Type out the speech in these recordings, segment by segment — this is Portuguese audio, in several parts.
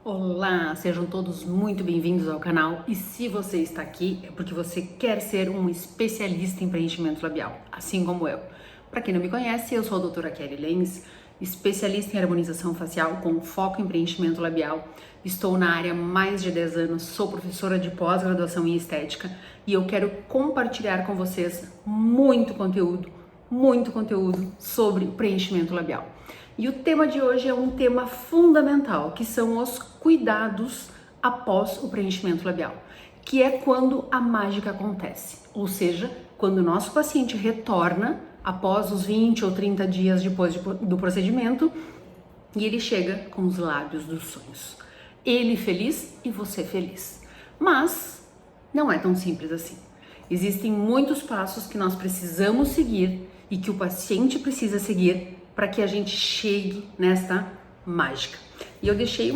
Olá, sejam todos muito bem-vindos ao canal e se você está aqui é porque você quer ser um especialista em preenchimento labial, assim como eu. Para quem não me conhece, eu sou a doutora Kelly Lenz, especialista em harmonização facial com foco em preenchimento labial. Estou na área há mais de 10 anos, sou professora de pós-graduação em estética e eu quero compartilhar com vocês muito conteúdo sobre o preenchimento labial. E o tema de hoje é um tema fundamental, que são os cuidados após o preenchimento labial, que é quando a mágica acontece, ou seja, quando o nosso paciente retorna após os 20 ou 30 dias depois do procedimento e ele chega com os lábios dos sonhos. Ele feliz e você feliz. Mas não é tão simples assim. Existem muitos passos que nós precisamos seguir e que o paciente precisa seguir para que a gente chegue nesta mágica. E eu deixei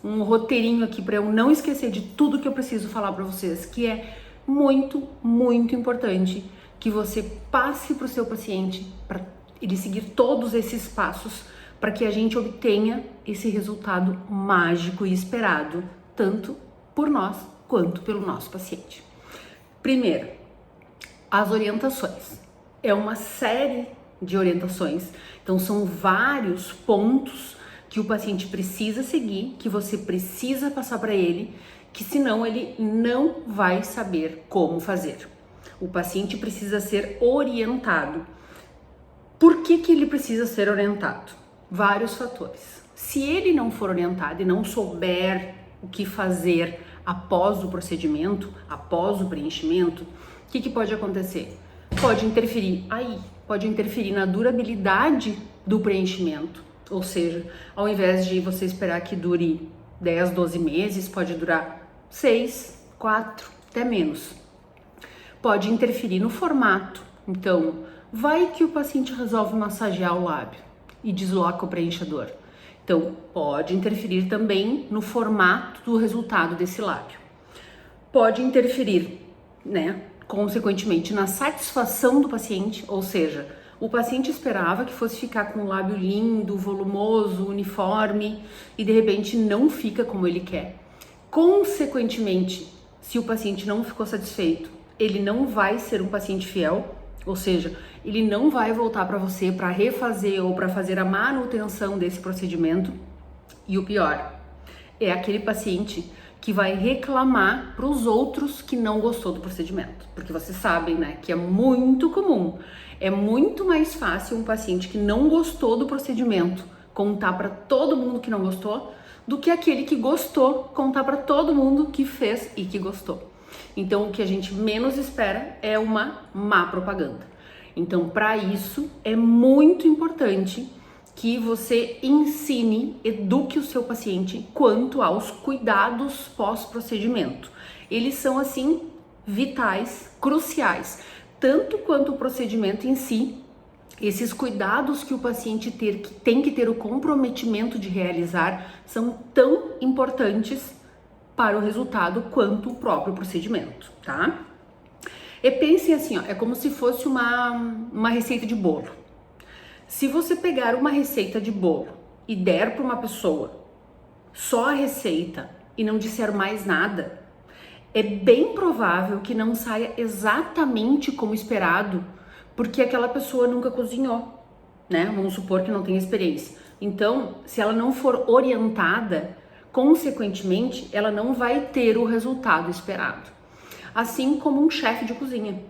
um roteirinho aqui para eu não esquecer de tudo que eu preciso falar para vocês, que é muito importante que você passe para o seu paciente para ele seguir todos esses passos para que a gente obtenha esse resultado mágico e esperado, tanto por nós quanto pelo nosso paciente. Primeiro, as orientações. É uma série de orientações, então são vários pontos que o paciente precisa seguir, que você precisa passar para ele, que senão ele não vai saber como fazer. O paciente precisa ser orientado. Por que ele precisa ser orientado? Vários fatores. Se ele não for orientado e não souber o que fazer após o procedimento, após o preenchimento, o que pode acontecer? Pode interferir na durabilidade do preenchimento, ou seja, ao invés de você esperar que dure 10, 12 meses, pode durar 6, 4, até menos. Pode interferir no formato, então vai que o paciente resolve massagear o lábio e desloca o preenchedor. Então pode interferir também no formato do resultado desse lábio. Pode interferir, consequentemente, na satisfação do paciente, ou seja, o paciente esperava que fosse ficar com o lábio lindo, volumoso, uniforme e de repente não fica como ele quer. Consequentemente, se o paciente não ficou satisfeito, ele não vai ser um paciente fiel, ou seja, ele não vai voltar para você para refazer ou para fazer a manutenção desse procedimento. E o pior, é aquele paciente que vai reclamar para os outros que não gostou do procedimento. Porque vocês sabem, que é muito comum, é muito mais fácil um paciente que não gostou do procedimento contar para todo mundo que não gostou, do que aquele que gostou contar para todo mundo que fez e que gostou. Então, o que a gente menos espera é uma má propaganda. Então, para isso, é muito importante que você ensine, eduque o seu paciente quanto aos cuidados pós-procedimento. Eles são, assim, vitais, cruciais, tanto quanto o procedimento em si. Esses cuidados que o paciente tem que ter o comprometimento de realizar são tão importantes para o resultado quanto o próprio procedimento, tá? E pensem assim, é como se fosse uma receita de bolo. Se você pegar uma receita de bolo e der para uma pessoa só a receita e não disser mais nada, é bem provável que não saia exatamente como esperado, porque aquela pessoa nunca cozinhou, Vamos supor que não tem experiência. Então, se ela não for orientada, consequentemente, ela não vai ter o resultado esperado. Assim como um chefe de cozinha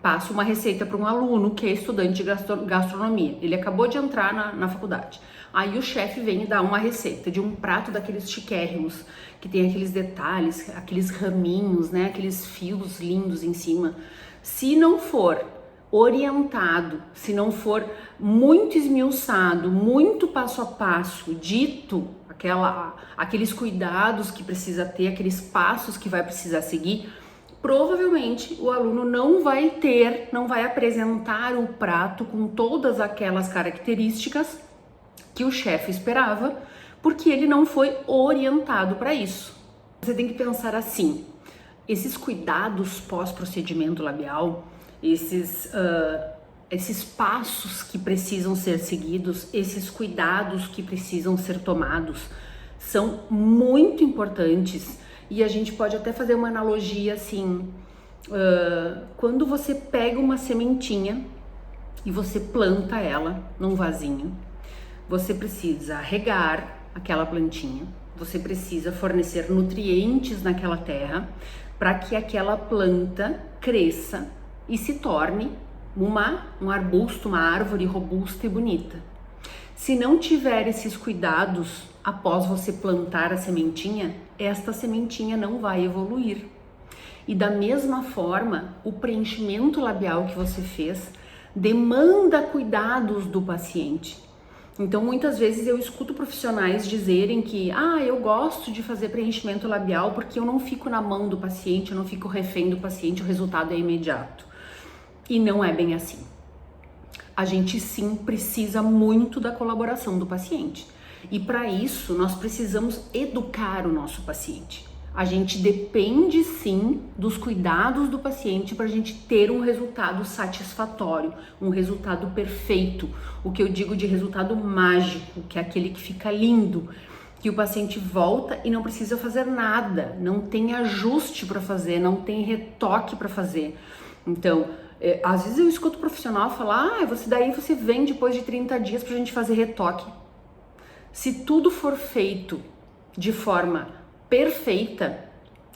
passa uma receita para um aluno que é estudante de gastronomia. Ele acabou de entrar na faculdade. Aí o chefe vem e dá uma receita de um prato daqueles chiquérrimos, que tem aqueles detalhes, aqueles raminhos, aqueles fios lindos em cima. Se não for orientado, se não for muito esmiuçado, muito passo a passo, dito aqueles cuidados que precisa ter, aqueles passos que vai precisar seguir, provavelmente o aluno não vai apresentar o prato com todas aquelas características que o chefe esperava, porque ele não foi orientado para isso. Você tem que pensar assim, esses cuidados pós-procedimento labial, esses passos que precisam ser seguidos, esses cuidados que precisam ser tomados, são muito importantes e a gente pode até fazer uma analogia assim, quando você pega uma sementinha e você planta ela num vasinho, você precisa regar aquela plantinha, você precisa fornecer nutrientes naquela terra para que aquela planta cresça e se torne um arbusto, uma árvore robusta e bonita. Se não tiver esses cuidados após você plantar a sementinha, esta sementinha não vai evoluir. E da mesma forma, o preenchimento labial que você fez demanda cuidados do paciente. Então, muitas vezes eu escuto profissionais dizerem que eu gosto de fazer preenchimento labial porque eu não fico na mão do paciente, eu não fico refém do paciente, o resultado é imediato. E não é bem assim. A gente sim precisa muito da colaboração do paciente. E para isso, nós precisamos educar o nosso paciente. A gente depende sim dos cuidados do paciente para a gente ter um resultado satisfatório, um resultado perfeito, o que eu digo de resultado mágico, que é aquele que fica lindo, que o paciente volta e não precisa fazer nada, não tem ajuste para fazer, não tem retoque para fazer. Então, às vezes eu escuto o profissional falar, você vem depois de 30 dias pra gente fazer retoque. Se tudo for feito de forma perfeita,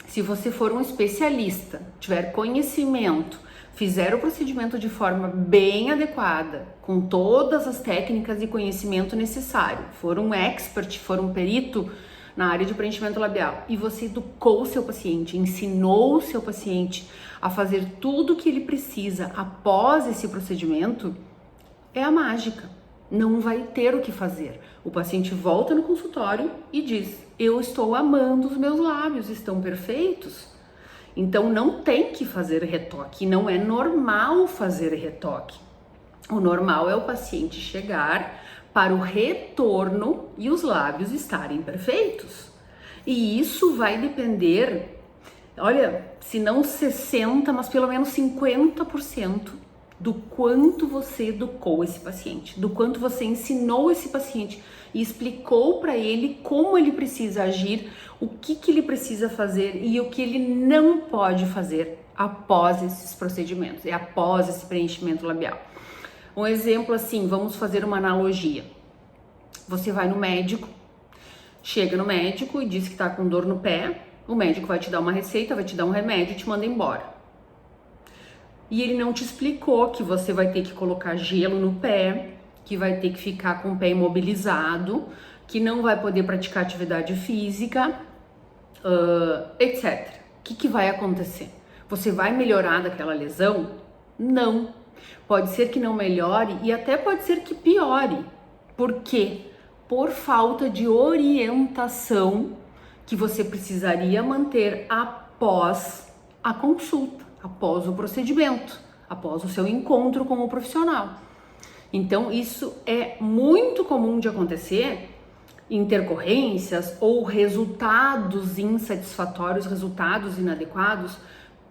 se você for um especialista, tiver conhecimento, fizer o procedimento de forma bem adequada, com todas as técnicas e conhecimento necessário, for um expert, for um perito na área de preenchimento labial e você educou o seu paciente, ensinou o seu paciente a fazer tudo o que ele precisa após esse procedimento, é a mágica. Não vai ter o que fazer. O paciente volta no consultório e diz: eu estou amando os meus lábios, estão perfeitos. Então não tem que fazer retoque, não é normal fazer retoque. O normal é o paciente chegar para o retorno e os lábios estarem perfeitos. E isso vai depender, olha, se não 60%, mas pelo menos 50% do quanto você educou esse paciente, do quanto você ensinou esse paciente e explicou para ele como ele precisa agir, o que ele precisa fazer e o que ele não pode fazer após esses procedimentos e após esse preenchimento labial. Um exemplo assim, vamos fazer uma analogia. Você vai no médico, chega no médico e diz que tá com dor no pé, o médico vai te dar uma receita, vai te dar um remédio e te manda embora. E ele não te explicou que você vai ter que colocar gelo no pé, que vai ter que ficar com o pé imobilizado, que não vai poder praticar atividade física, etc. O que vai acontecer? Você vai melhorar daquela lesão? Não. Pode ser que não melhore e até pode ser que piore. Por quê? Por falta de orientação que você precisaria manter após a consulta, após o procedimento, após o seu encontro com o profissional. Então, isso é muito comum de acontecer, intercorrências ou resultados insatisfatórios, resultados inadequados,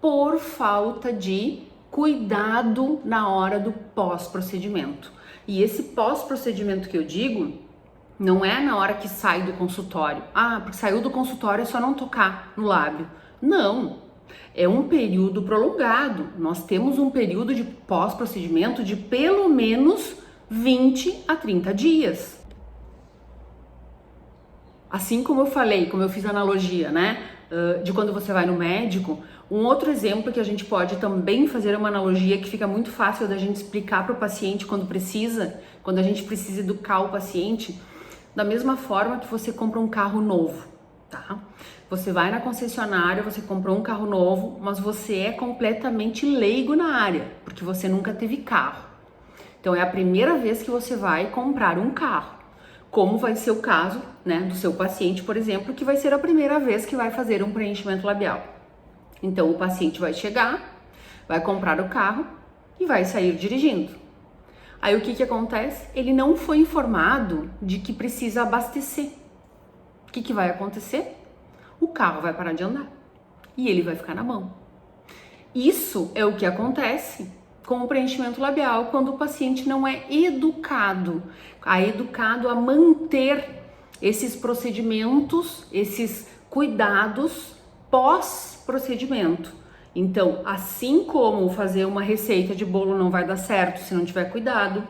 por falta de cuidado na hora do pós-procedimento. E esse pós-procedimento que eu digo, não é na hora que sai do consultório. Porque saiu do consultório é só não tocar no lábio. Não, é um período prolongado. Nós temos um período de pós-procedimento de pelo menos 20 a 30 dias. Assim como eu falei, como eu fiz a analogia, né, de quando você vai no médico, um outro exemplo que a gente pode também fazer uma analogia que fica muito fácil da gente explicar para o paciente quando a gente precisa educar o paciente, da mesma forma que você compra um carro novo, tá? Você vai na concessionária, você comprou um carro novo, mas você é completamente leigo na área, porque você nunca teve carro. Então é a primeira vez que você vai comprar um carro. Como vai ser o caso, né, do seu paciente, por exemplo, que vai ser a primeira vez que vai fazer um preenchimento labial. Então o paciente vai chegar, vai comprar o carro e vai sair dirigindo. Aí o que acontece? Ele não foi informado de que precisa abastecer. O que vai acontecer? O carro vai parar de andar e ele vai ficar na mão. Isso é o que acontece com o preenchimento labial quando o paciente não é educado a manter esses procedimentos, esses cuidados pós-procedimento. Então, assim como fazer uma receita de bolo não vai dar certo se não tiver cuidado,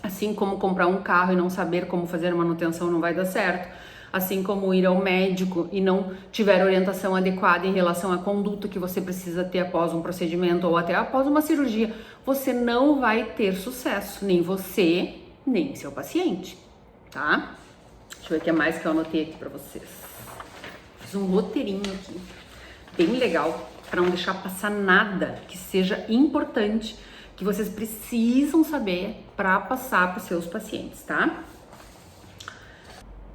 assim como comprar um carro e não saber como fazer a manutenção não vai dar certo, assim como ir ao médico e não tiver orientação adequada em relação à conduta que você precisa ter após um procedimento ou até após uma cirurgia, você não vai ter sucesso, nem você, nem seu paciente, tá? Deixa eu ver o que é mais que eu anotei aqui pra vocês. Fiz um roteirinho aqui, bem legal, para não deixar passar nada que seja importante, que vocês precisam saber para passar para os seus pacientes, tá?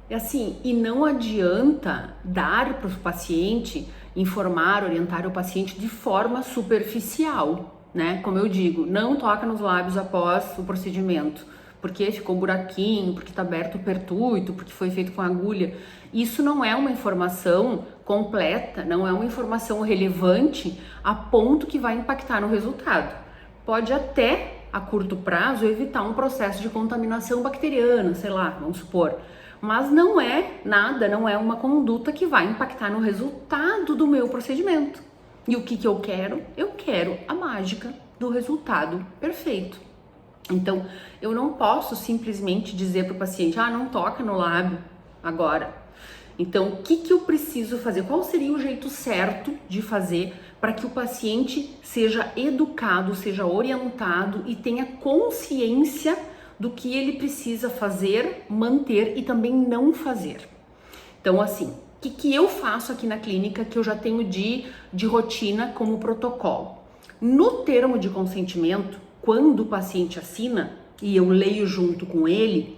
É assim, e não adianta dar para o paciente, informar, orientar o paciente de forma superficial, né? Como eu digo, não toca nos lábios após o procedimento, porque ficou buraquinho, porque está aberto o pertuito, porque foi feito com agulha. Isso não é uma informação completa, não é uma informação relevante a ponto que vai impactar no resultado. Pode até, a curto prazo, evitar um processo de contaminação bacteriana, sei lá, vamos supor. Mas não é nada, não é uma conduta que vai impactar no resultado do meu procedimento. E o que eu quero? Eu quero a mágica do resultado perfeito. Então, eu não posso simplesmente dizer para o paciente, não toca no lábio agora. Então, o que eu preciso fazer? Qual seria o jeito certo de fazer para que o paciente seja educado, seja orientado e tenha consciência do que ele precisa fazer, manter e também não fazer? Então, assim, o que eu faço aqui na clínica que eu já tenho de rotina como protocolo? No termo de consentimento, quando o paciente assina e eu leio junto com ele,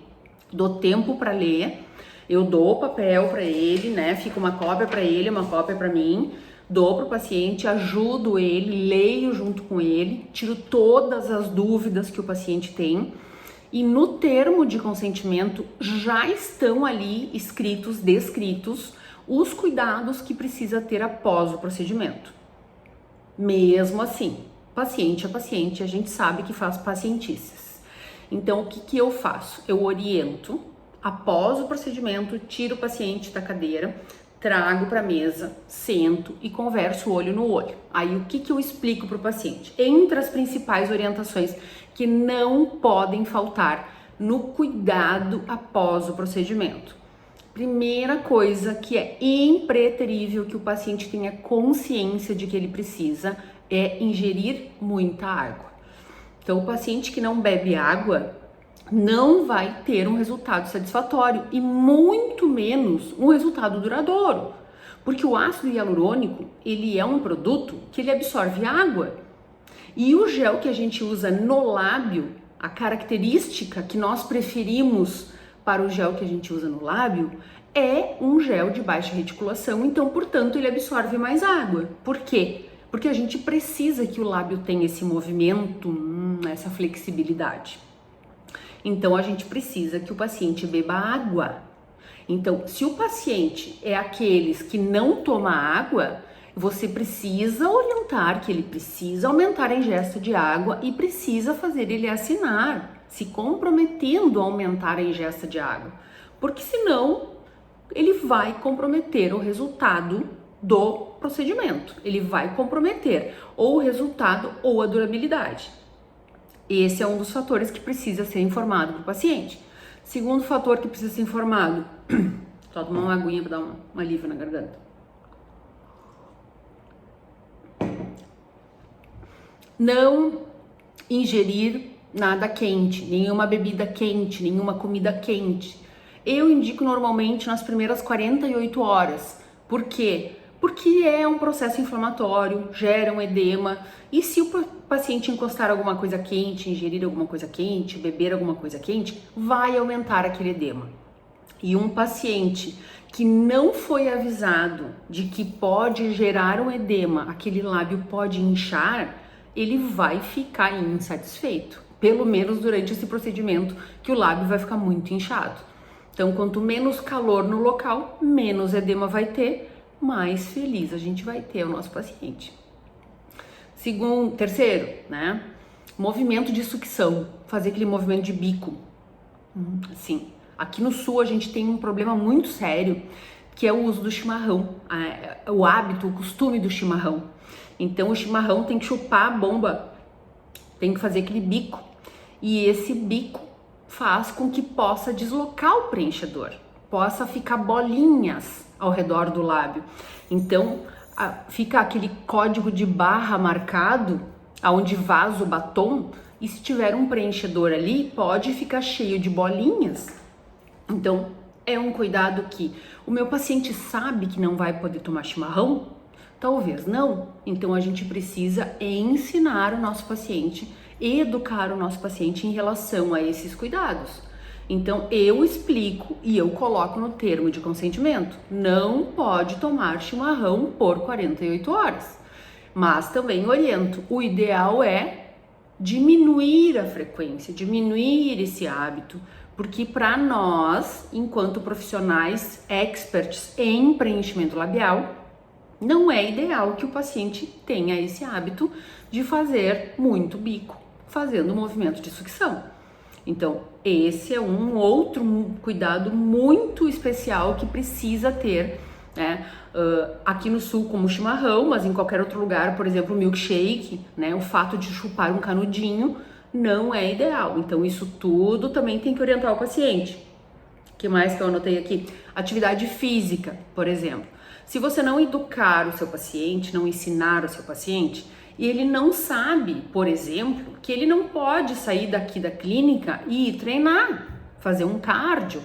dou tempo para ler, eu dou o papel para ele, né? Fica uma cópia para ele, uma cópia para mim, dou para o paciente, ajudo ele, leio junto com ele, tiro todas as dúvidas que o paciente tem. E no termo de consentimento já estão ali descritos os cuidados que precisa ter após o procedimento. Mesmo assim, paciente a paciente, a gente sabe que faz pacientices. Então, o que eu faço? Eu oriento, após o procedimento, tiro o paciente da cadeira, trago para a mesa, sento e converso olho no olho. Aí, o que eu explico para o paciente? Entre as principais orientações que não podem faltar no cuidado após o procedimento. Primeira coisa que é impreterível que o paciente tenha consciência de que ele precisa é ingerir muita água. Então, o paciente que não bebe água não vai ter um resultado satisfatório e muito menos um resultado duradouro, porque o ácido hialurônico, ele é um produto que ele absorve água. E o gel que a gente usa no lábio, a característica que nós preferimos para o gel que a gente usa no lábio é um gel de baixa reticulação, então, portanto, ele absorve mais água. Por quê? Porque a gente precisa que o lábio tenha esse movimento, essa flexibilidade. Então, a gente precisa que o paciente beba água. Então, se o paciente é aqueles que não toma água, você precisa orientar que ele precisa aumentar a ingesta de água e precisa fazer ele assinar, se comprometendo a aumentar a ingesta de água. Porque senão, ele vai comprometer o resultado do procedimento. Ele vai comprometer ou o resultado ou a durabilidade. Esse é um dos fatores que precisa ser informado para o paciente. Segundo fator que precisa ser informado, só tomar uma aguinha para dar um alívio na garganta. Não ingerir nada quente, nenhuma bebida quente, nenhuma comida quente. Eu indico normalmente nas primeiras 48 horas. Por quê? Porque é um processo inflamatório, gera um edema, e se o paciente encostar alguma coisa quente, ingerir alguma coisa quente, beber alguma coisa quente, vai aumentar aquele edema. E um paciente que não foi avisado de que pode gerar um edema, aquele lábio pode inchar, ele vai ficar insatisfeito, pelo menos durante esse procedimento, que o lábio vai ficar muito inchado. Então, quanto menos calor no local, menos edema vai ter, mais feliz a gente vai ter o nosso paciente. Terceiro, né? Movimento de sucção, fazer aquele movimento de bico, assim, Aqui no sul a gente tem um problema muito sério, que é o uso do chimarrão, o hábito, o costume do chimarrão. Então o chimarrão tem que chupar a bomba, tem que fazer aquele bico. E esse bico faz com que possa deslocar o preenchedor, possa ficar bolinhas ao redor do lábio. Então fica aquele código de barra marcado, aonde vaza o batom, e se tiver um preenchedor ali, pode ficar cheio de bolinhas. Então é um cuidado que o meu paciente sabe que não vai poder tomar chimarrão? Talvez não. Então a gente precisa ensinar o nosso paciente, educar o nosso paciente em relação a esses cuidados. Então eu explico e eu coloco no termo de consentimento: não pode tomar chimarrão por 48 horas. Mas também oriento, o ideal é diminuir a frequência, diminuir esse hábito, porque para nós, enquanto profissionais experts em preenchimento labial, não é ideal que o paciente tenha esse hábito de fazer muito bico, fazendo movimento de sucção. Então, esse é um outro cuidado muito especial que precisa ter, né? Aqui no sul, como chimarrão, mas em qualquer outro lugar, por exemplo, o milkshake, né? O fato de chupar um canudinho não é ideal. Então, isso tudo também tem que orientar o paciente. O que mais que eu anotei aqui? Atividade física, por exemplo. Se você não educar o seu paciente, não ensinar o seu paciente, e ele não sabe, por exemplo, que ele não pode sair daqui da clínica e ir treinar, fazer um cardio.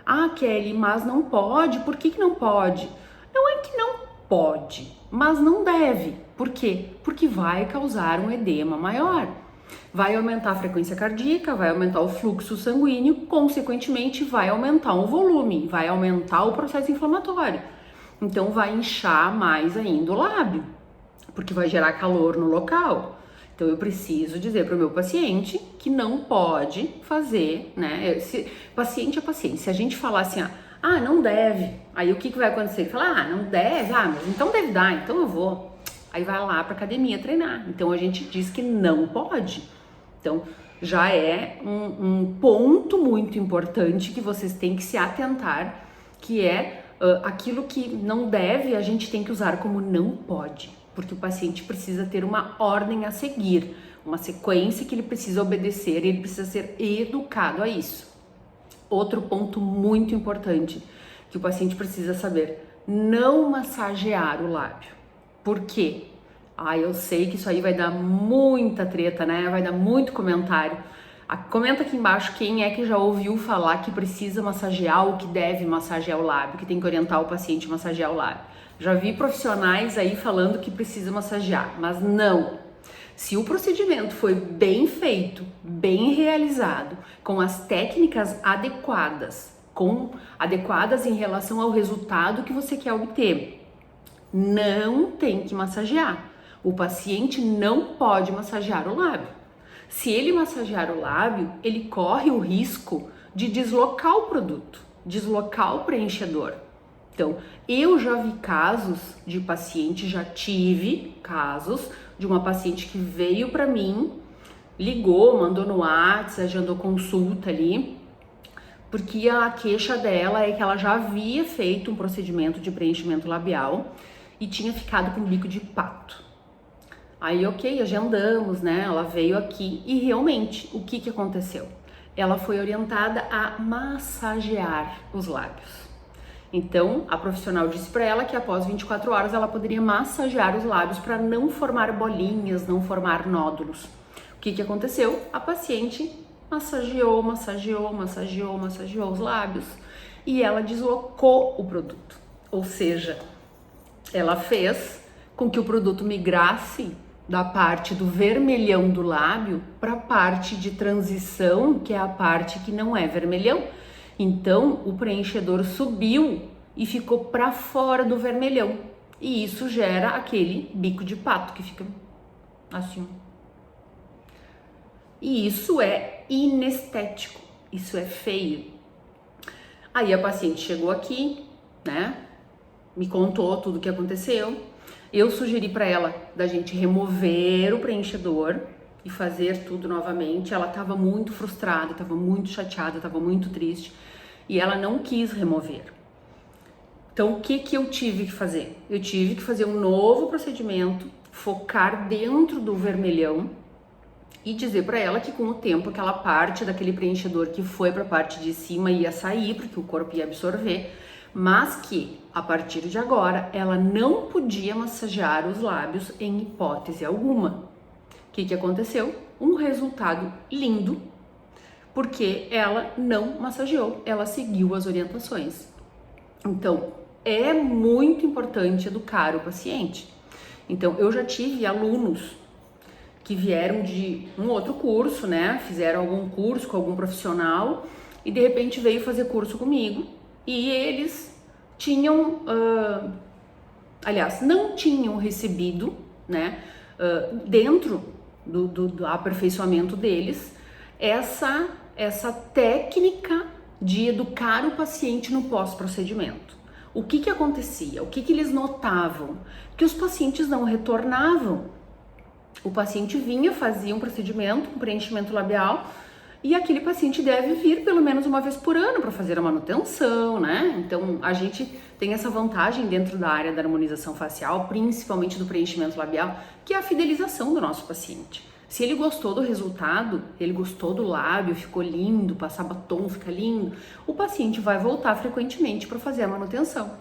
Ah, Kelly, mas não pode. Por que não pode? Não é que não pode, mas não deve. Por quê? Porque vai causar um edema maior. Vai aumentar a frequência cardíaca, vai aumentar o fluxo sanguíneo, consequentemente vai aumentar o volume, vai aumentar o processo inflamatório. Então vai inchar mais ainda o lábio, porque vai gerar calor no local. Então eu preciso dizer para o meu paciente que não pode fazer, né? Paciente é paciente. Se a gente falar assim, não deve, aí o que vai acontecer? Ele fala, não deve, mas então deve dar, então eu vou. Aí vai lá para academia treinar. Então a gente diz que não pode. Então já é um ponto muito importante que vocês têm que se atentar, que é aquilo que não deve, a gente tem que usar como não pode, porque o paciente precisa ter uma ordem a seguir, uma sequência que ele precisa obedecer e ele precisa ser educado a isso. Outro ponto muito importante que o paciente precisa saber: não massagear o lábio. Por quê? Eu sei que isso aí vai dar muita treta, né? Vai dar muito comentário. Comenta aqui embaixo quem é que já ouviu falar que precisa massagear ou que deve massagear o lábio, que tem que orientar o paciente a massagear o lábio. Já vi profissionais aí falando que precisa massagear, mas não. Se o procedimento foi bem feito, bem realizado, com as técnicas adequadas, adequadas em relação ao resultado que você quer obter, não tem que massagear. O paciente não pode massagear o lábio. Se ele massagear o lábio, ele corre o risco de deslocar o produto, deslocar o preenchedor. Então, eu já vi casos de paciente, já tive casos de uma paciente que veio para mim, ligou, mandou no WhatsApp, agendou consulta ali, porque a queixa dela é que ela já havia feito um procedimento de preenchimento labial e tinha ficado com bico de pato. Aí, ok, agendamos, né? Ela veio aqui e realmente, o que aconteceu? Ela foi orientada a massagear os lábios. Então, a profissional disse para ela que após 24 horas ela poderia massagear os lábios para não formar bolinhas, não formar nódulos. O que aconteceu? A paciente massageou os lábios e ela deslocou o produto. Ou seja, ela fez com que o produto migrasse da parte do vermelhão do lábio para a parte de transição, que é a parte que não é vermelhão. Então, o preenchedor subiu e ficou para fora do vermelhão. E isso gera aquele bico de pato que fica assim. E isso é inestético, isso é feio. Aí a paciente chegou aqui, né? Me contou tudo o que aconteceu. Eu sugeri para ela da gente remover o preenchedor e fazer tudo novamente. Ela estava muito frustrada, estava muito chateada, estava muito triste. e ela não quis remover. Então, o que eu tive que fazer? Eu tive que fazer um novo procedimento, focar dentro do vermelhão e dizer para ela que com o tempo aquela parte daquele preenchedor que foi para a parte de cima ia sair, porque o corpo ia absorver, mas que a partir de agora ela não podia massagear os lábios em hipótese alguma. O que aconteceu? Um resultado lindo, porque ela não massageou, ela seguiu as orientações. Então, é muito importante educar o paciente. Então, eu já tive alunos que vieram de um outro curso, né? Fizeram algum curso com algum profissional e de repente veio fazer curso comigo e eles tinham, aliás, não tinham recebido, né? Dentro do aperfeiçoamento deles, essa técnica de educar o paciente no pós-procedimento. O que acontecia? O que eles notavam? Que os pacientes não retornavam. O paciente vinha, fazia um procedimento, um preenchimento labial, e aquele paciente deve vir pelo menos uma vez por ano para fazer a manutenção, né? Então, a gente tem essa vantagem dentro da área da harmonização facial, principalmente do preenchimento labial, que é a fidelização do nosso paciente. Se ele gostou do resultado, ele gostou do lábio, ficou lindo, passar batom fica lindo, o paciente vai voltar frequentemente para fazer a manutenção.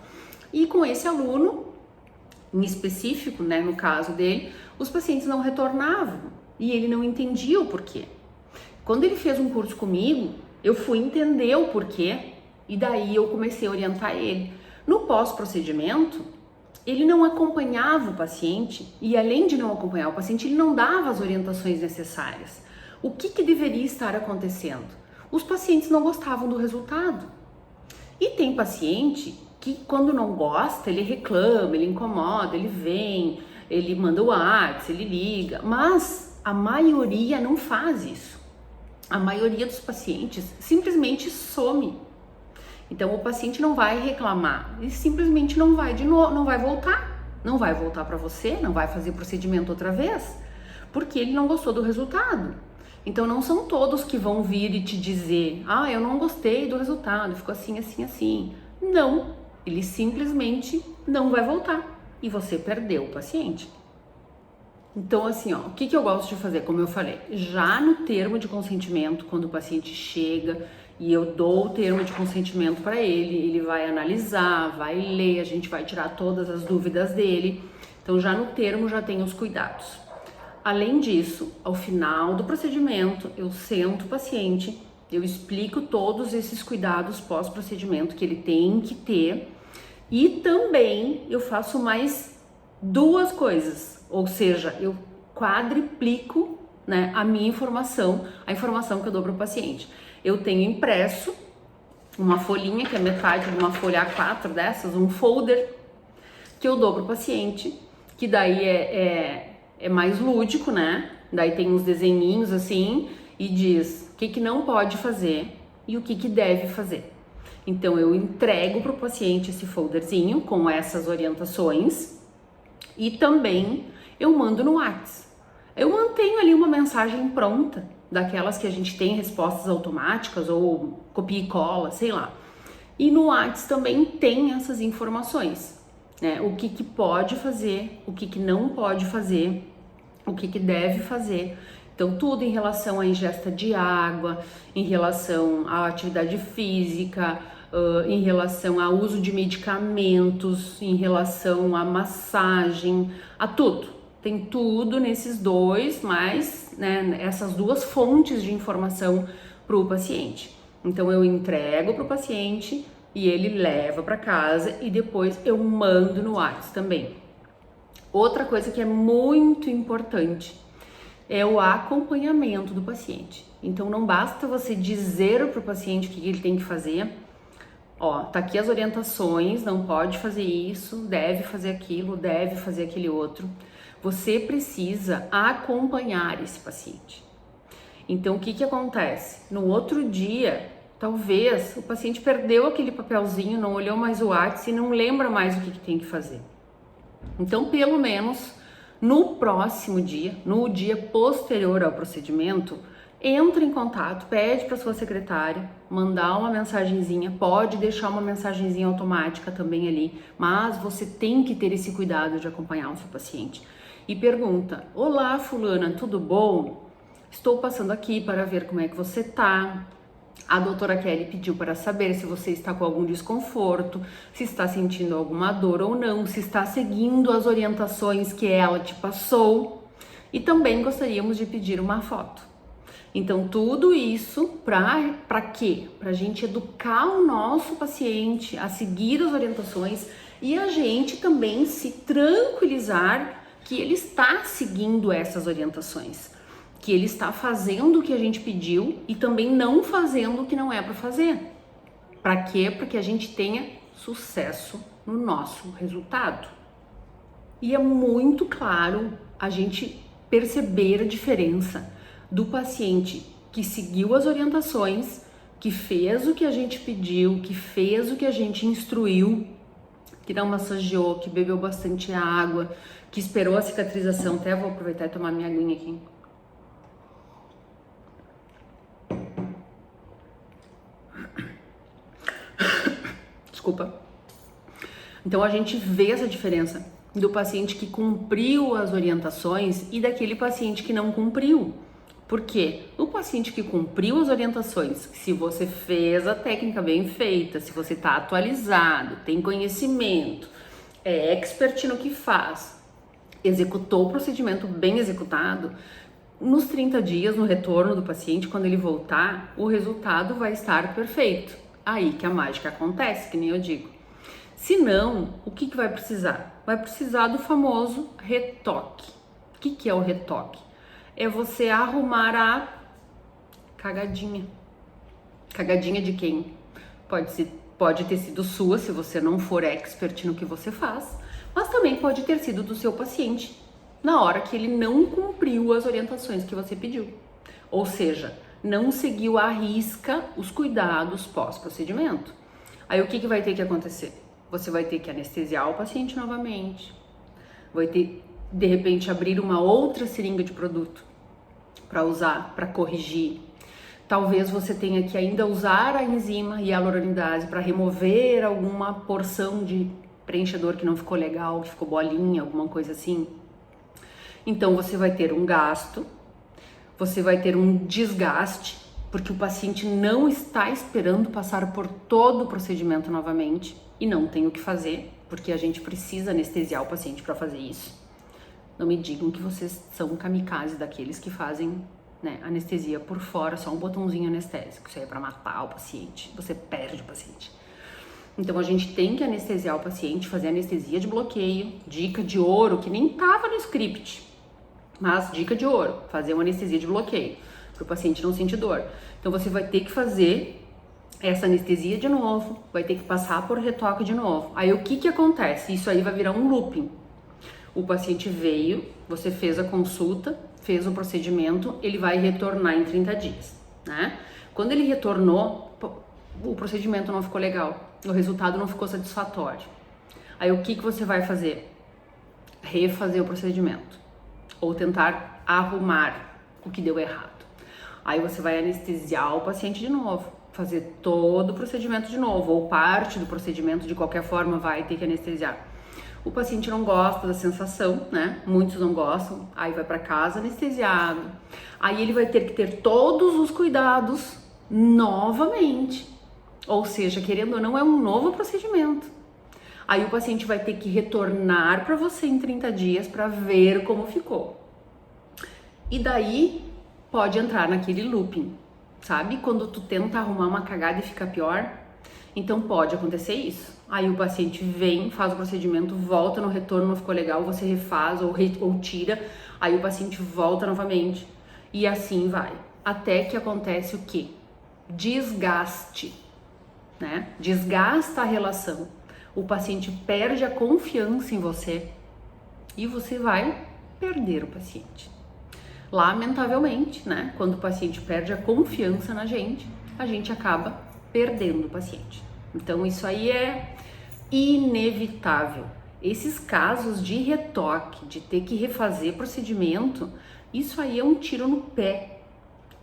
E com esse aluno, em específico, né, no caso dele, os pacientes não retornavam e ele não entendia o porquê. Quando ele fez um curso comigo, eu fui entender o porquê e daí eu comecei a orientar ele. No pós-procedimento, ele não acompanhava o paciente e além de não acompanhar o paciente, ele não dava as orientações necessárias. O que deveria estar acontecendo? Os pacientes não gostavam do resultado. E tem paciente que quando não gosta, ele reclama, ele incomoda, ele vem, ele manda o WhatsApp, ele liga, mas a maioria não faz isso. A maioria dos pacientes simplesmente some. Então o paciente não vai reclamar, ele simplesmente não vai de novo, não vai voltar para você, não vai fazer procedimento outra vez, porque ele não gostou do resultado. Então não são todos que vão vir e te dizer, eu não gostei do resultado, ficou assim, assim, assim. Não, ele simplesmente não vai voltar e você perdeu o paciente. Então assim, o que eu gosto de fazer, como eu falei, já no termo de consentimento, quando o paciente chega e eu dou o termo de consentimento para ele vai analisar, vai ler, a gente vai tirar todas as dúvidas dele. Então já no termo já tem os cuidados. Além disso, ao final do procedimento, eu sento o paciente, eu explico todos esses cuidados pós-procedimento que ele tem que ter e também eu faço mais duas coisas, ou seja, eu quadriplico, né, a minha informação, a informação que eu dou para o paciente. Eu tenho impresso uma folhinha, que é metade de uma folha A4 dessas, um folder, que eu dou para o paciente, que daí é mais lúdico, né? Daí tem uns desenhinhos assim e diz o que não pode fazer e o que deve fazer. Então eu entrego para o paciente esse folderzinho com essas orientações e também eu mando no WhatsApp. Eu mantenho ali uma mensagem pronta, daquelas que a gente tem respostas automáticas ou copia e cola, sei lá. E no WhatsApp também tem essas informações, né? O que pode fazer, o que não pode fazer, o que deve fazer. Então tudo em relação à ingesta de água, em relação à atividade física, em relação ao uso de medicamentos, em relação à massagem, a tudo. Tem tudo nesses dois, mas né, essas duas fontes de informação para o paciente. Então eu entrego para o paciente e ele leva para casa e depois eu mando no WhatsApp também. Outra coisa que é muito importante é o acompanhamento do paciente. Então não basta você dizer para o paciente o que ele tem que fazer. Tá aqui as orientações, não pode fazer isso, deve fazer aquilo, deve fazer aquele outro. Você precisa acompanhar esse paciente. Então, o que acontece? No outro dia, talvez o paciente perdeu aquele papelzinho, não olhou mais o WhatsApp e não lembra mais o que tem que fazer. Então, pelo menos no próximo dia, no dia posterior ao procedimento, entra em contato, pede para sua secretária mandar uma mensagenzinha, pode deixar uma mensagenzinha automática também ali, mas você tem que ter esse cuidado de acompanhar o seu paciente. E pergunta: olá, fulana, tudo bom? Estou passando aqui para ver como é que você tá. A doutora Kelly pediu para saber se você está com algum desconforto, se está sentindo alguma dor ou não, se está seguindo as orientações que ela te passou. E também gostaríamos de pedir uma foto. Então, tudo isso para quê? Para a gente educar o nosso paciente a seguir as orientações e a gente também se tranquilizar que ele está seguindo essas orientações, que ele está fazendo o que a gente pediu e também não fazendo o que não é para fazer. Para quê? Para que a gente tenha sucesso no nosso resultado. E é muito claro a gente perceber a diferença do paciente que seguiu as orientações, que fez o que a gente pediu, que fez o que a gente instruiu, que não massageou, que bebeu bastante água, que esperou a cicatrização. Até vou aproveitar e tomar minha aguinha aqui. Desculpa. Então a gente vê essa diferença do paciente que cumpriu as orientações e daquele paciente que não cumpriu. Por quê? O paciente que cumpriu as orientações, se você fez a técnica bem feita, se você está atualizado, tem conhecimento, é expert no que faz, executou o procedimento bem executado, nos 30 dias, no retorno do paciente, quando ele voltar, o resultado vai estar perfeito. Aí que a mágica acontece, que nem eu digo. Se não, o que vai precisar? Vai precisar do famoso retoque. O que é o retoque? É você arrumar a cagadinha. Cagadinha de quem? Pode ter sido sua, se você não for expert no que você faz, mas também pode ter sido do seu paciente, na hora que ele não cumpriu as orientações que você pediu. Ou seja, não seguiu à risca os cuidados pós-procedimento. Aí o que vai ter que acontecer? Você vai ter que anestesiar o paciente novamente, vai ter, de repente, abrir uma outra seringa de produto para usar, para corrigir. Talvez você tenha que ainda usar a enzima hialuronidase para remover alguma porção de preenchedor que não ficou legal, que ficou bolinha, alguma coisa assim. Então você vai ter um gasto, você vai ter um desgaste, porque o paciente não está esperando passar por todo o procedimento novamente e não tem o que fazer, porque a gente precisa anestesiar o paciente para fazer isso. Não me digam que vocês são kamikaze daqueles que fazem, né, anestesia por fora, só um botãozinho anestésico. Isso aí é para matar o paciente, você perde o paciente. Então a gente tem que anestesiar o paciente, fazer anestesia de bloqueio, dica de ouro, que nem tava no script, mas dica de ouro, fazer uma anestesia de bloqueio, para o paciente não sentir dor. Então você vai ter que fazer essa anestesia de novo, vai ter que passar por retoque de novo. Aí o que acontece? Isso aí vai virar um looping. O paciente veio, você fez a consulta, fez o procedimento, ele vai retornar em 30 dias, né? Quando ele retornou, o procedimento não ficou legal, o resultado não ficou satisfatório. Aí o que você vai fazer? Refazer o procedimento ou tentar arrumar o que deu errado. Aí você vai anestesiar o paciente de novo, fazer todo o procedimento de novo, ou parte do procedimento, de qualquer forma vai ter que anestesiar. O paciente não gosta da sensação, né? Muitos não gostam, aí vai para casa anestesiado. Aí ele vai ter que ter todos os cuidados novamente. Ou seja, querendo ou não, é um novo procedimento. Aí o paciente vai ter que retornar para você em 30 dias para ver como ficou. E daí pode entrar naquele looping, sabe? Quando tu tenta arrumar uma cagada e fica pior, então pode acontecer isso. Aí o paciente vem, faz o procedimento, volta no retorno, não ficou legal, você refaz ou tira, aí o paciente volta novamente. E assim vai. Até que acontece o quê? Desgaste, né? Desgasta a relação. O paciente perde a confiança em você e você vai perder o paciente. Lamentavelmente, né? Quando o paciente perde a confiança na gente, a gente acaba perdendo o paciente. Então isso aí é inevitável. Esses casos de retoque, de ter que refazer procedimento, isso aí é um tiro no pé.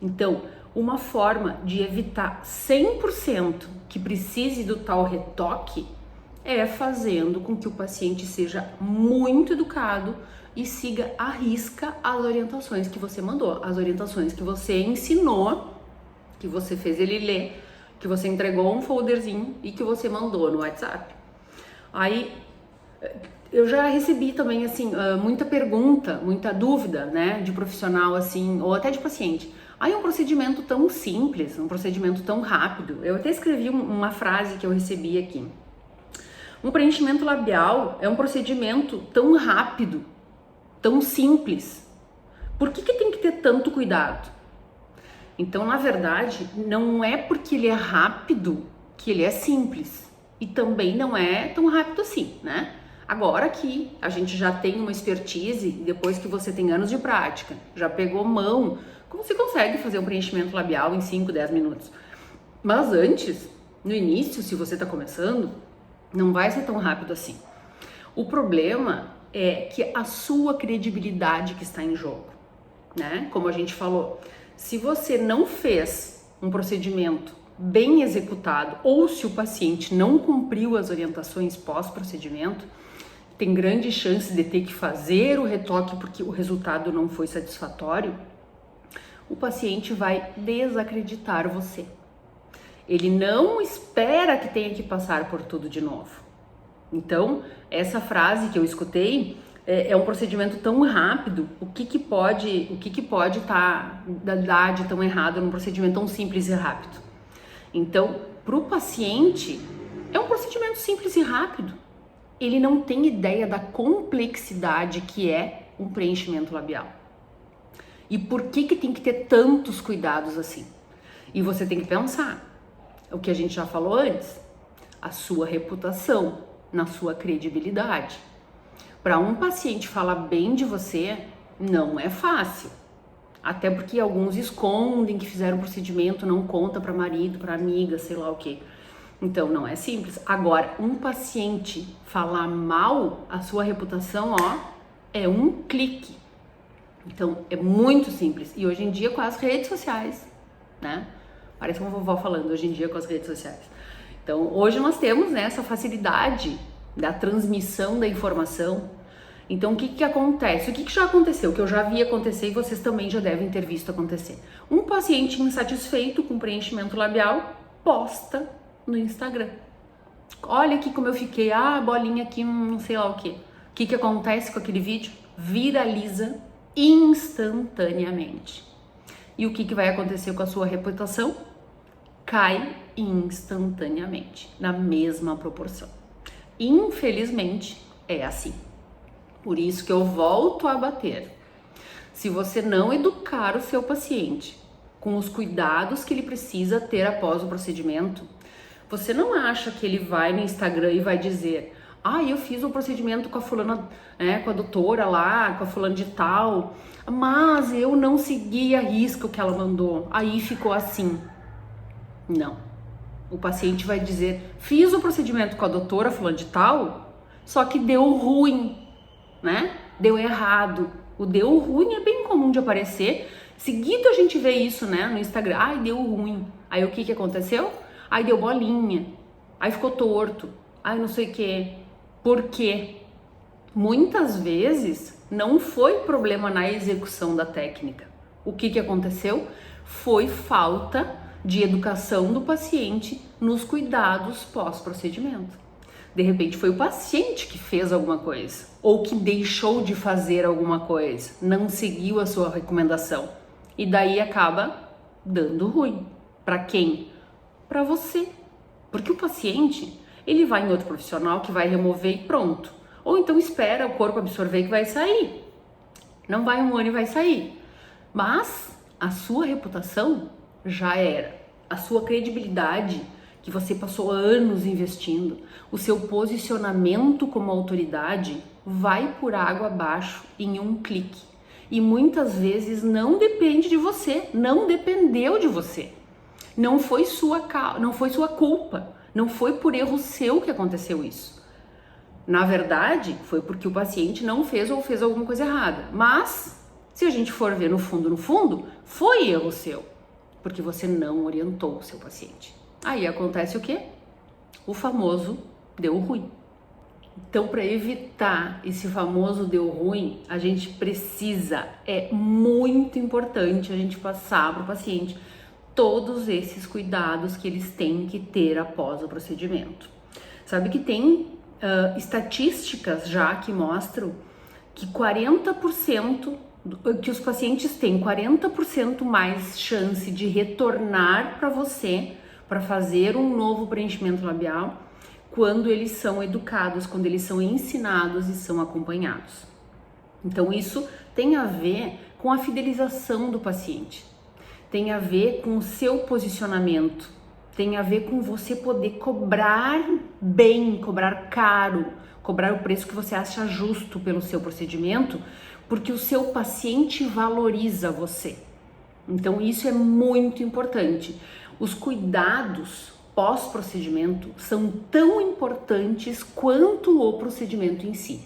Então, uma forma de evitar 100% que precise do tal retoque é fazendo com que o paciente seja muito educado e siga à risca as orientações que você mandou, as orientações que você ensinou, que você fez ele ler, que você entregou um folderzinho e que você mandou no WhatsApp. Aí, eu já recebi também, assim, muita pergunta, muita dúvida, né, de profissional, assim, ou até de paciente. Aí um procedimento tão simples, um procedimento tão rápido. Eu até escrevi uma frase que eu recebi aqui. Um preenchimento labial é um procedimento tão rápido, tão simples. Por que tem que ter tanto cuidado? Então, na verdade, não é porque ele é rápido que ele é simples. E também não é tão rápido assim, né? Agora que a gente já tem uma expertise, depois que você tem anos de prática, já pegou mão, como você consegue fazer um preenchimento labial em 5, 10 minutos? Mas antes, no início, se você está começando, não vai ser tão rápido assim. O problema é que a sua credibilidade que está em jogo, né? Como a gente falou, se você não fez um procedimento bem executado ou se o paciente não cumpriu as orientações pós-procedimento, tem grande chance de ter que fazer o retoque porque o resultado não foi satisfatório, o paciente vai desacreditar você. Ele não espera que tenha que passar por tudo de novo. Então, essa frase que eu escutei é um procedimento tão rápido, o que pode dar de tão errado num procedimento tão simples e rápido? Então, para o paciente, é um procedimento simples e rápido. Ele não tem ideia da complexidade que é um preenchimento labial. E por que tem que ter tantos cuidados assim? E você tem que pensar, o que a gente já falou antes, a sua reputação, na sua credibilidade. Para um paciente falar bem de você, não é fácil. Até porque alguns escondem que fizeram um procedimento, não conta para marido, para amiga, sei lá o quê. Então, não é simples. Agora, um paciente falar mal a sua reputação, é um clique. Então, é muito simples. E hoje em dia, com as redes sociais, né? Parece uma vovó falando hoje em dia com as redes sociais. Então, hoje nós temos, né, essa facilidade da transmissão da informação. Então, o que acontece? O que já aconteceu? O que eu já vi acontecer e vocês também já devem ter visto acontecer. Um paciente insatisfeito com preenchimento labial posta no Instagram. Olha aqui como eu fiquei, bolinha aqui, não sei lá o quê. O que acontece com aquele vídeo? Viraliza instantaneamente. E o que vai acontecer com a sua reputação? Cai instantaneamente, na mesma proporção. Infelizmente, é assim. Por isso que eu volto a bater. Se você não educar o seu paciente com os cuidados que ele precisa ter após o procedimento, você não acha que ele vai no Instagram e vai dizer: eu fiz um procedimento com a fulana, com a doutora lá, com a fulana de tal, mas eu não segui a risca o que ela mandou, aí ficou assim. Não. O paciente vai dizer: fiz o procedimento com a doutora fulana de tal, só que deu ruim, né? Deu errado. O deu ruim é bem comum de aparecer. Seguido a gente vê isso, né, no Instagram. Deu ruim. Aí o que aconteceu? Aí deu bolinha. Aí ficou torto. Não sei o quê. Por quê? Muitas vezes não foi problema na execução da técnica. O que aconteceu? Foi falta de educação do paciente nos cuidados pós-procedimento. De repente foi o paciente que fez alguma coisa ou que deixou de fazer alguma coisa, não seguiu a sua recomendação e daí acaba dando ruim. Para quem? Para você. Porque o paciente, ele vai em outro profissional que vai remover e pronto. Ou então espera o corpo absorver que vai sair. Não vai um ano e vai sair. Mas a sua reputação já era. A sua credibilidade, que você passou anos investindo, o seu posicionamento como autoridade vai por água abaixo em um clique. E muitas vezes não depende de você, não dependeu de você. Não foi sua culpa, não foi por erro seu que aconteceu isso. Na verdade, foi porque o paciente não fez ou fez alguma coisa errada. Mas Se a gente for ver no fundo, foi erro seu, porque você não orientou o seu paciente. Aí acontece o quê? O famoso deu ruim. Então, para evitar esse famoso deu ruim, a gente precisa, é muito importante a gente passar para o paciente todos esses cuidados que eles têm que ter após o procedimento. Sabe que tem estatísticas já que mostram que 40%, que os pacientes têm 40% mais chance de retornar para você para fazer um novo preenchimento labial quando eles são educados, quando eles são ensinados e são acompanhados. Então isso tem a ver com a fidelização do paciente, tem a ver com o seu posicionamento, tem a ver com você poder cobrar bem, cobrar caro, cobrar o preço que você acha justo pelo seu procedimento, porque o seu paciente valoriza você. Então isso é muito importante. Os cuidados pós-procedimento são tão importantes quanto o procedimento em si.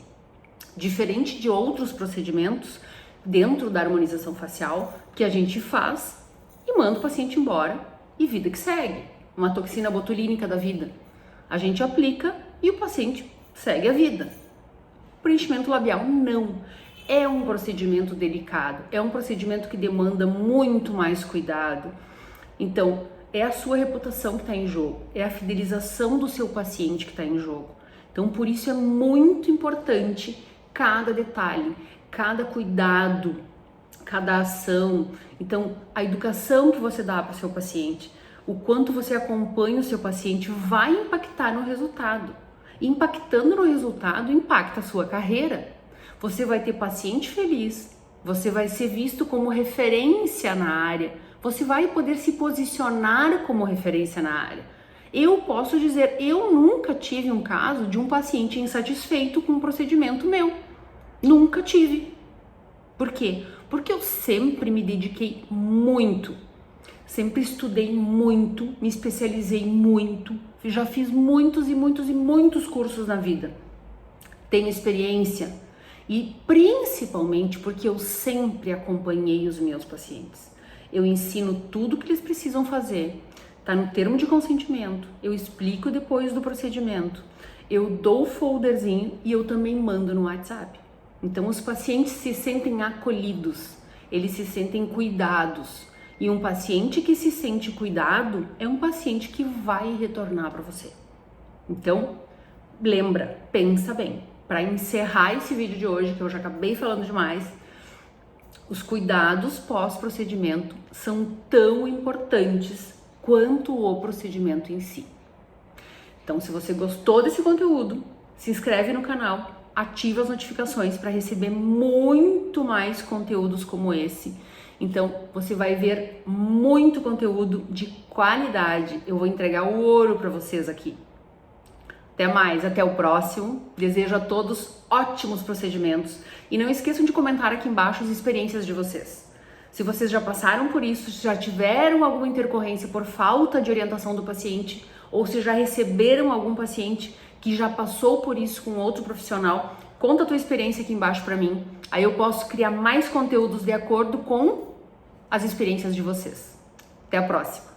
Diferente de outros procedimentos dentro da harmonização facial que a gente faz e manda o paciente embora e vida que segue. Uma toxina botulínica da vida. A gente aplica e o paciente segue a vida. Preenchimento labial não. É um procedimento delicado, é um procedimento que demanda muito mais cuidado. Então, é a sua reputação que está em jogo, é a fidelização do seu paciente que está em jogo. Então, por isso é muito importante cada detalhe, cada cuidado, cada ação. Então, a educação que você dá para o seu paciente, o quanto você acompanha o seu paciente vai impactar no resultado. Impactando no resultado, impacta a sua carreira. Você vai ter paciente feliz, você vai ser visto como referência na área, você vai poder se posicionar como referência na área. Eu posso dizer, eu nunca tive um caso de um paciente insatisfeito com um procedimento meu. Nunca tive. Por quê? Porque eu sempre me dediquei muito, sempre estudei muito, me especializei muito, já fiz muitos cursos na vida. Tenho experiência e principalmente porque eu sempre acompanhei os meus pacientes. Eu ensino tudo que eles precisam fazer, tá no termo de consentimento, eu explico depois do procedimento, eu dou o folderzinho e eu também mando no WhatsApp. Então os pacientes se sentem acolhidos, eles se sentem cuidados. E um paciente que se sente cuidado é um paciente que vai retornar para você. Então, lembra, pensa bem. Para encerrar esse vídeo de hoje, que eu já acabei falando demais, os cuidados pós-procedimento são tão importantes quanto o procedimento em si. Então, se você gostou desse conteúdo, se inscreve no canal, ativa as notificações para receber muito mais conteúdos como esse. Então, você vai ver muito conteúdo de qualidade. Eu vou entregar o ouro para vocês aqui. Até mais, até o próximo. Desejo a todos ótimos procedimentos. E não esqueçam de comentar aqui embaixo as experiências de vocês. Se vocês já passaram por isso, se já tiveram alguma intercorrência por falta de orientação do paciente, ou se já receberam algum paciente que já passou por isso com outro profissional, conta a tua experiência aqui embaixo para mim. Aí eu posso criar mais conteúdos de acordo com as experiências de vocês. Até a próxima!